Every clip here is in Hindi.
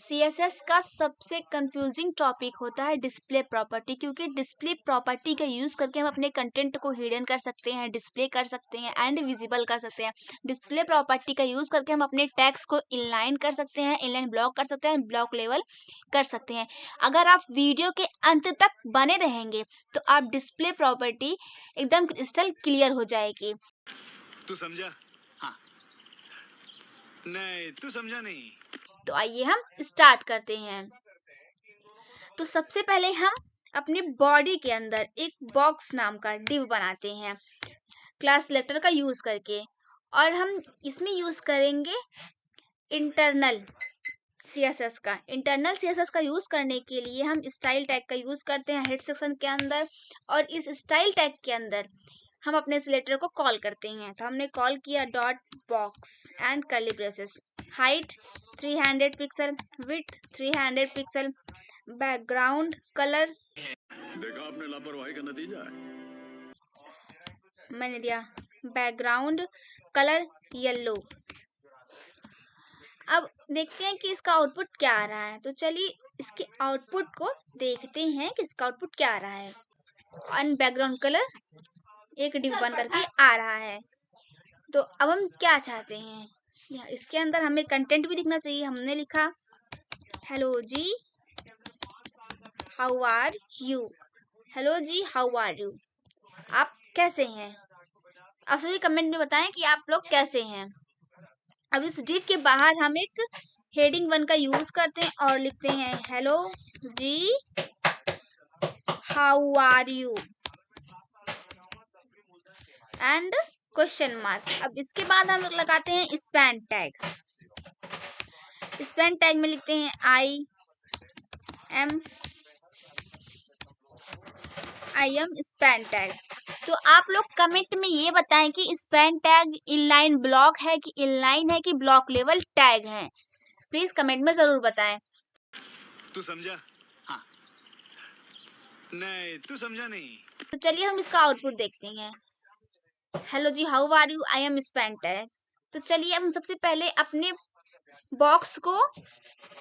सीएसएस का सबसे कंफ्यूजिंग टॉपिक होता है डिस्प्ले प्रॉपर्टी, क्योंकि डिस्प्ले प्रॉपर्टी का यूज़ करके हम अपने कंटेंट को हिडन कर सकते हैं, डिस्प्ले कर सकते हैं एंड विजिबल कर सकते हैं। डिस्प्ले प्रॉपर्टी का यूज़ करके हम अपने टैग्स को इनलाइन कर सकते हैं, इनलाइन ब्लॉक कर सकते हैं, ब्लॉक लेवल कर सकते हैं। अगर आप वीडियो के अंत तक बने रहेंगे तो आप डिस्प्ले प्रॉपर्टी एकदम क्रिस्टल क्लियर हो जाएगी। तू समझा? हाँ। नहीं, तू समझा नहीं। तो आइए हम स्टार्ट करते हैं। तो सबसे पहले हम अपने बॉडी के अंदर एक बॉक्स नाम का डिव बनाते हैं क्लास लेटर का यूज करके, और हम इसमें यूज करेंगे इंटरनल सीएसएस का। इंटरनल सीएसएस का यूज करने के लिए हम स्टाइल टैग का यूज करते हैं हेड सेक्शन के अंदर, और इस स्टाइल टैग के अंदर हम अपने सिलेक्टर को कॉल करते हैं। तो हमने कॉल किया dot box and curly braces, height 300 pixel, width 300 pixel, background colour देखा आपने लापरवाही का नतीजा है। मैंने दिया बैकग्राउंड कलर येलो। अब देखते हैं कि इसका आउटपुट क्या आ रहा है। तो चलिए इसके आउटपुट को देखते हैं कि इसका आउटपुट क्या आ रहा है। और बैकग्राउंड कलर एक डिव बन करके आ रहा है। तो अब हम क्या चाहते हैं, इसके अंदर हमें कंटेंट भी दिखना चाहिए। हमने लिखा hello ji how are you, hello ji how are you, आप कैसे हैं। आप सभी कमेंट में बताएं कि आप लोग कैसे हैं। अब इस डिव के बाहर हम एक हेडिंग 1 का यूज करते हैं और लिखते हैं hello ji how are you and question mark. अब इसके बाद हम लगाते हैं स्पैन टैग। स्पैन टैग में लिखते हैं आई एम स्पैन टैग। तो आप लोग कमेंट में ये बताएं कि स्पैन टैग इनलाइन ब्लॉक है कि इनलाइन है कि ब्लॉक लेवल टैग है। प्लीज कमेंट में जरूर बताएं। तू समझा? हाँ। नहीं, तू समझा नहीं। तो चलिए हम इसका आउटपुट देखते हैं। Hello ji how are you, I am span tag. तो चलिए हम सबसे पहले अपने बॉक्स को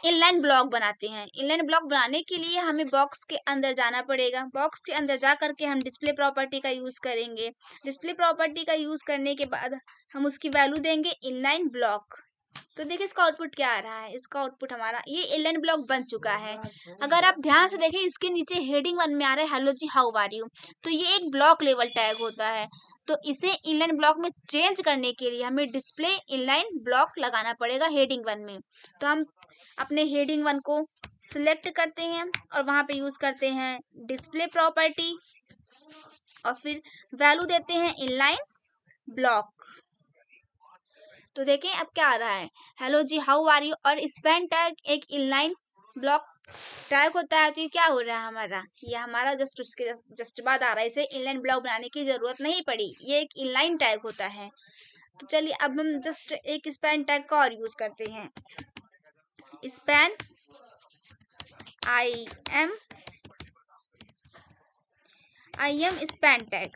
इनलाइन ब्लॉक बनाते हैं। इनलाइन ब्लॉक बनाने के लिए हमें बॉक्स के अंदर जाना पड़ेगा। बॉक्स के अंदर जा करके हम डिस्प्ले प्रॉपर्टी का यूज करेंगे। डिस्प्ले प्रॉपर्टी का यूज करने के बाद हम उसकी वैल्यू देंगे इनलाइन ब्लॉक। तो देखिए इसका आउटपुट क्या आ रहा है। इसका आउटपुट हमारा ये इनलाइन ब्लॉक बन चुका है। अगर आप ध्यान से देखें इसके नीचे हेडिंग 1 में आ रहा है hello ji how are you, तो ये एक ब्लॉक लेवल टैग होता है। तो इसे इनलाइन ब्लॉक में चेंज करने के लिए हमें डिस्प्ले इनलाइन ब्लॉक लगाना पड़ेगा हेडिंग 1 में। तो हम अपने हेडिंग 1 को सिलेक्ट करते हैं और वहां पे यूज करते हैं डिस्प्ले प्रॉपर्टी और फिर वैल्यू देते हैं इनलाइन ब्लॉक। तो देखें अब क्या आ रहा है hello ji how are you, और स्पैन टैग एक इनलाइन ब्लॉक टैग होता है। तो ये क्या हो रहा है हमारा, ये हमारा जस्ट उसके जस्ट बाद आ रहा है। इसे इनलाइन ब्लॉक बनाने की जरूरत नहीं पड़ी, ये एक इनलाइन टैग होता है। तो चलिए अब हम जस्ट एक स्पैन टैग का और यूज करते हैं। Span I am span tag.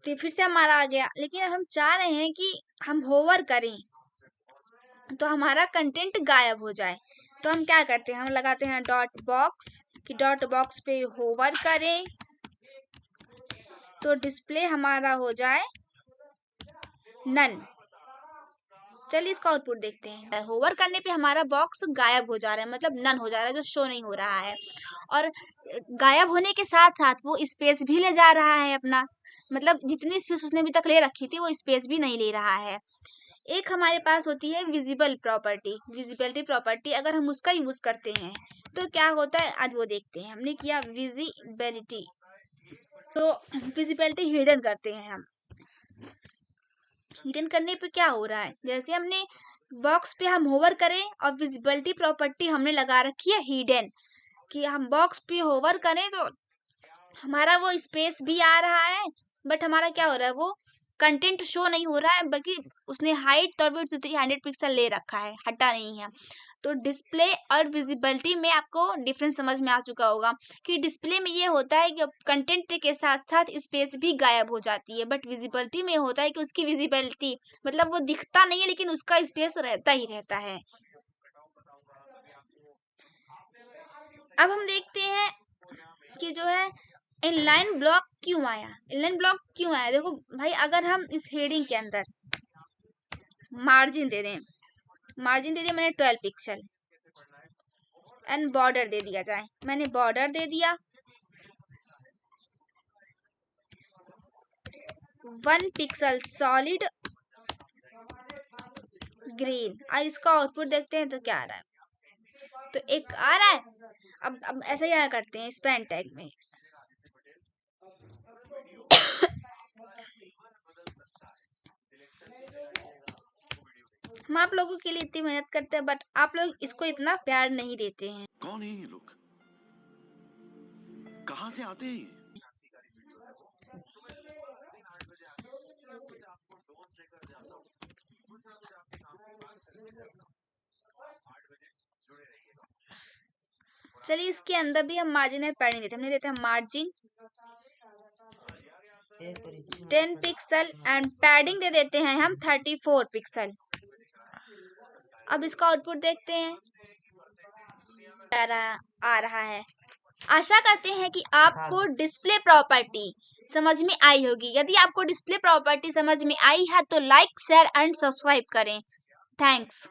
तो फिर से हमारा आ गया, लेकिन हम चाह रहे हैं कि हम होवर करें तो हमारा कंटेंट गायब हो जाए। तो हम क्या करते हैं, हम लगाते हैं डॉट बॉक्स कि डॉट बॉक्स पे होवर करें तो डिस्प्ले हमारा हो जाए नन। चलिए इसका आउटपुट देखते हैं। होवर करने पे हमारा बॉक्स गायब हो जा रहा है, मतलब नन हो जा रहा है, जो शो नहीं हो रहा है। और गायब होने के साथ साथ वो स्पेस भी ले जा रहा है अपना, मतलब जितनी स्पेस उसने अभी तक ले रखी थी वो स्पेस भी नहीं ले रहा है। एक हमारे पास होती है विजिबल प्रॉपर्टी। विजिबिलिटी प्रॉपर्टी अगर हम उसका यूज करते हैं तो क्या होता है, आज वो देखते हैं। हमने किया विजिबिलिटी, तो विजिबिलिटी हिडन करते हैं हम। हिडन करने पे क्या हो रहा है, जैसे हमने बॉक्स पे हम होवर करें और विजिबिलिटी प्रॉपर्टी हमने लगा रखी है हिडन, कि हम बॉक्स पे होवर करें तो हमारा वो स्पेस भी आ रहा है, बट हमारा क्या हो रहा है, वो कंटेंट शो नहीं हो रहा है, बल्कि उसने हाइट और विड्थ 300 पिक्सल ले रखा है, हटा नहीं है। तो डिस्प्ले और विजिबिलिटी में आपको डिफरेंस समझ में आ चुका होगा कि डिस्प्ले में ये होता है कि कंटेंट के साथ साथ स्पेस भी गायब हो जाती है, बट विजिबिलिटी में होता है कि उसकी विजिबिलिटी मतलब वो दिखता नहीं है लेकिन उसका स्पेस रहता ही रहता है। अब हम देखते हैं कि जो है इनलाइन ब्लॉक क्यों आया। इनलाइन ब्लॉक क्यों आया, देखो भाई, अगर हम इस हेडिंग के अंदर मार्जिन दे दें, मैंने 12 पिक्सल एंड बॉर्डर दे दिया जाए, मैंने बॉर्डर दे दिया 1 पिक्सल सॉलिड ग्रीन। अब इसका आउटपुट देखते हैं तो क्या आ रहा है, तो एक आ रहा है। अब ऐसा ही करते हैं स्पैन टैग में, हम आप लोगों के लिए इतनी मेहनत करते हैं बट आप लोग इसको इतना प्यार नहीं देते हैं। कौन है ये लोग, कहां से आते हैं ये? चलिए इसके अंदर भी हम मार्जिनल पैडिंग देते हैं, हमने देते हैं मार्जिन 10 पिक्सल एंड पैडिंग दे देते हैं हम 34 पिक्सल। अब इसका आउटपुट देखते हैं, आ रहा है। आशा करते हैं कि आपको डिस्प्ले प्रॉपर्टी समझ में आई होगी। यदि आपको डिस्प्ले प्रॉपर्टी समझ में आई है तो लाइक शेयर एंड सब्सक्राइब करें। थैंक्स।